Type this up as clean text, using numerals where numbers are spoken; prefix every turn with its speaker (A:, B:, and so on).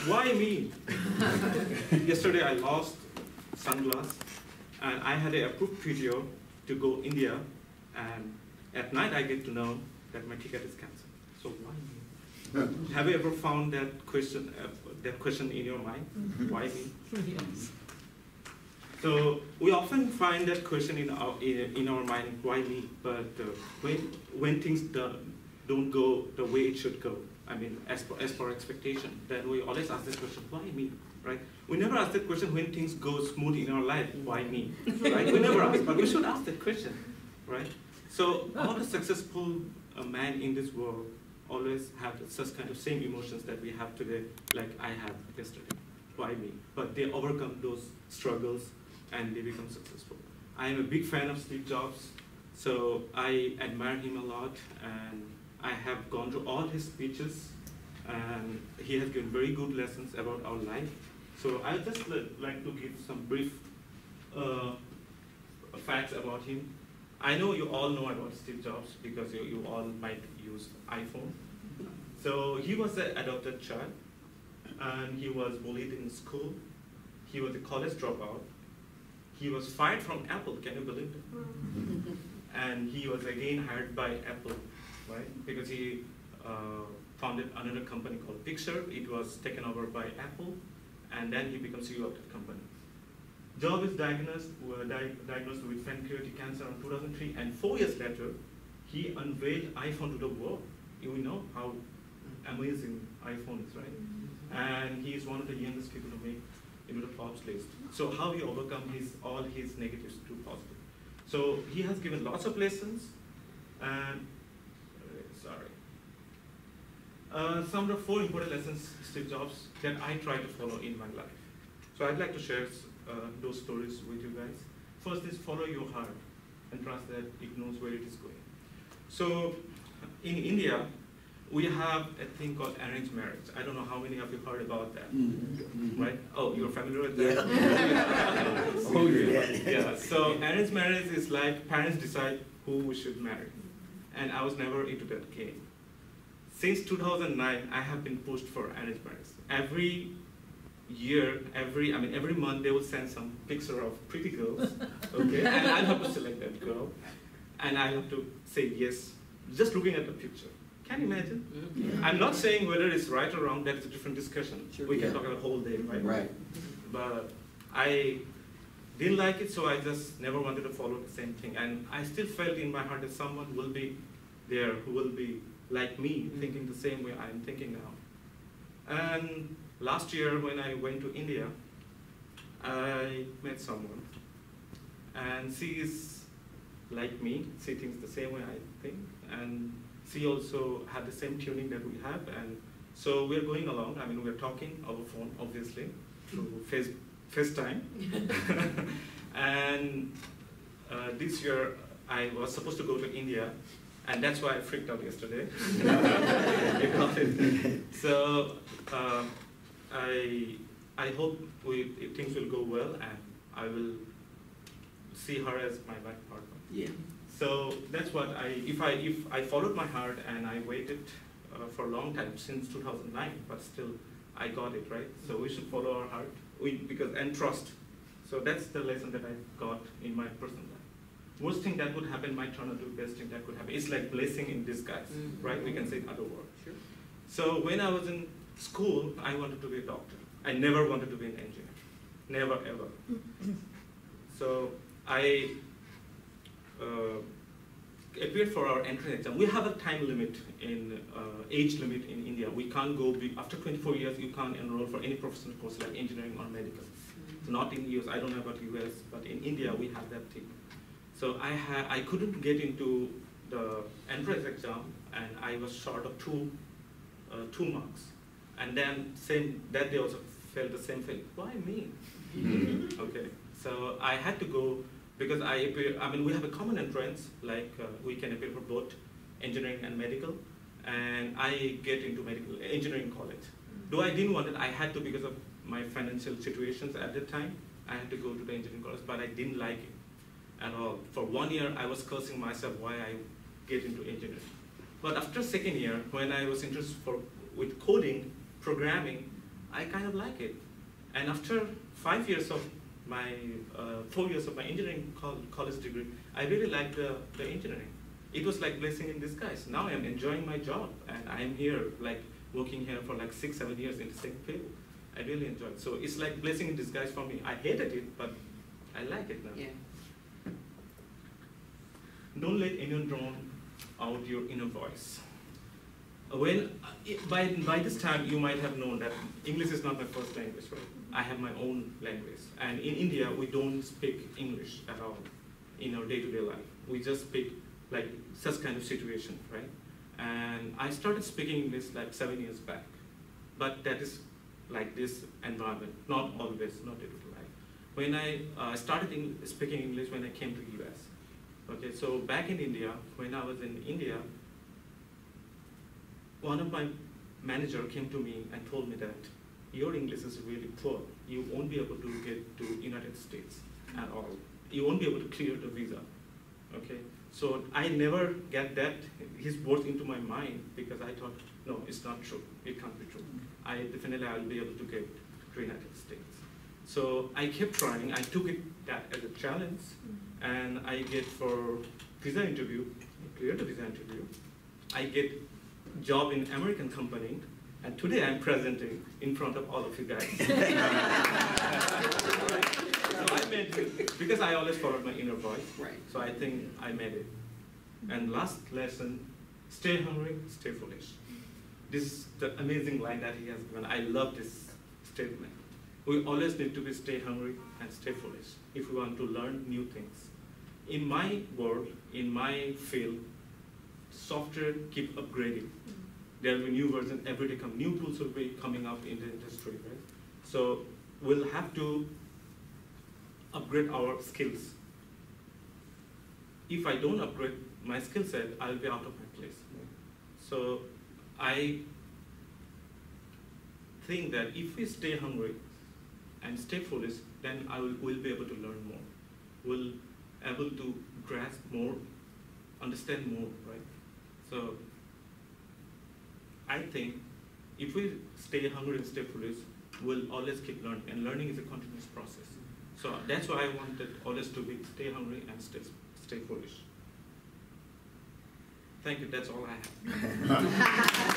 A: Why me? Yesterday I lost sunglasses, and I had an approved PTO to go India, and at night I get to know that my ticket is cancelled. So why me? Have you ever found that question in your mind? Why me?
B: Yes.
A: So we often find that question in our mind, why me? But when things don't go the way it should go, I mean, as per expectation, then we always ask this question, why me? Right? We never ask that question when things go smooth in our life, why me? Right? We never ask, but we should ask that question, right? So all the successful men in this world always have such kind of same emotions that we have today, like I had yesterday. Why me? But they overcome those struggles and they become successful. I am a big fan of Steve Jobs, so I admire him a lot, and I have gone through all his speeches, and he has given very good lessons about our life. So I would just like to give some brief facts about him. I know you all know about Steve Jobs because you all might use iPhone. So he was an adopted child, and he was bullied in school. He was a college dropout. He was fired from Apple, can you believe it? And he was again hired by Apple, right? Because he founded another company called Pixar. It was taken over by Apple, and then he becomes CEO of that company. Jobs is diagnosed with pancreatic cancer in 2003, and 4 years later, he unveiled iPhone to the world. You know how amazing iPhone is, right? And he is one of the youngest people to make into the Forbes list. So how he overcome all his negatives to positive. So he has given lots of lessons, and some of the 4 important lessons, Steve Jobs, that I try to follow in my life. So I'd like to share those stories with you guys. First is follow your heart and trust that it knows where it is going. So in India, we have a thing called arranged marriage. I don't know how many of you heard about that, right? Oh, you're familiar with that? Yeah. Oh, yeah. Yeah. So arranged marriage is like parents decide who we should marry. And I was never into that game. Since 2009, I have been pushed for arranged marriage. Every year, every month, they will send some picture of pretty girls, okay? And I'll have to select that girl, and I have to say yes, just looking at the picture. Can you imagine? Yeah. I'm not saying whether it's right or wrong, that's a different discussion. Sure. We can talk about the whole day, right? Right. But I didn't like it, so I just never wanted to follow the same thing. And I still felt in my heart that someone will be there who will be like me, thinking the same way I'm thinking now. And last year when I went to India, I met someone, and she is like me, she thinks the same way I think, and she also had the same tuning that we have, and so we're going along. I mean, we're talking over phone, obviously, through FaceTime. And this year, I was supposed to go to India, and that's why I freaked out yesterday. So I hope things will go well, and I will see her as my life partner. Yeah. So that's what if I followed my heart and I waited for a long time, since 2009, but still I got it, right? So we should follow our heart and trust. So that's the lesson that I got in my personal life. Worst thing that would happen might turn out to the best thing that could happen. It's like blessing in disguise, right? We can say in other words. Sure. So when I was in school, I wanted to be a doctor. I never wanted to be an engineer. Never, ever. So I appeared for our entrance exam. We have a time limit age limit in India. We can't go, after 24 years, you can't enroll for any professional course like engineering or medical. So not in US, I don't know about US, but in India, we have that thing. So I couldn't get into the entrance exam, and I was short of two marks. And then that day also felt the same thing. Why me? Okay, so I had to go because we have a common entrance, like we can appear for both engineering and medical, and I get into engineering college. Though I didn't want it, I had to because of my financial situations at that time. I had to go to the engineering college, but I didn't like it at all. For 1 year, I was cursing myself why I get into engineering. But after second year, when I was interested with coding, programming, I kind of like it. And after 5 years of my, 4 years of my engineering college degree, I really liked the engineering. It was like blessing in disguise. Now I'm enjoying my job, and I'm here, like working here for like 6, 7 years in the same field. I really enjoy it. So it's like blessing in disguise for me. I hated it, but I like it now.
B: Yeah.
A: Don't let anyone drown out your inner voice. By this time, you might have known that English is not my first language, right? I have my own language. And in India, we don't speak English at all in our day-to-day life. We just speak like such kind of situation, right? And I started speaking English like 7 years back. But that is like this environment, not always, not day-to-day life. When I started speaking English when I came to US. Okay, so back in India, when I was in India, one of my manager came to me and told me that your English is really poor. You won't be able to get to United States at all. You won't be able to clear the visa. Okay, so I never get that his words into my mind because I thought, no, it's not true. It can't be true. I'll be able to get to United States. So I kept trying. I took that as a challenge, and I get for visa interview, clear the visa interview. I get job in American company, and today I'm presenting in front of all of you guys. So I made it because I always followed my inner voice.
B: Right.
A: So I think I made it. And last lesson: stay hungry, stay foolish. This is the amazing line that he has given. I love this statement. We always need to be stay hungry and stay foolish if we want to learn new things. In my world, in my field, software keep upgrading. There will be new versions every day. New tools will be coming out in the industry, right? So we'll have to upgrade our skills. If I don't upgrade my skill set, I'll be out of my place. So I think that if we stay hungry and stay foolish, then we'll be able to learn more. We'll able to grasp more, understand more, right? So I think if we stay hungry and stay foolish, we'll always keep learning, and learning is a continuous process. So that's why I wanted always to be stay hungry and stay foolish. Thank you, that's all I have.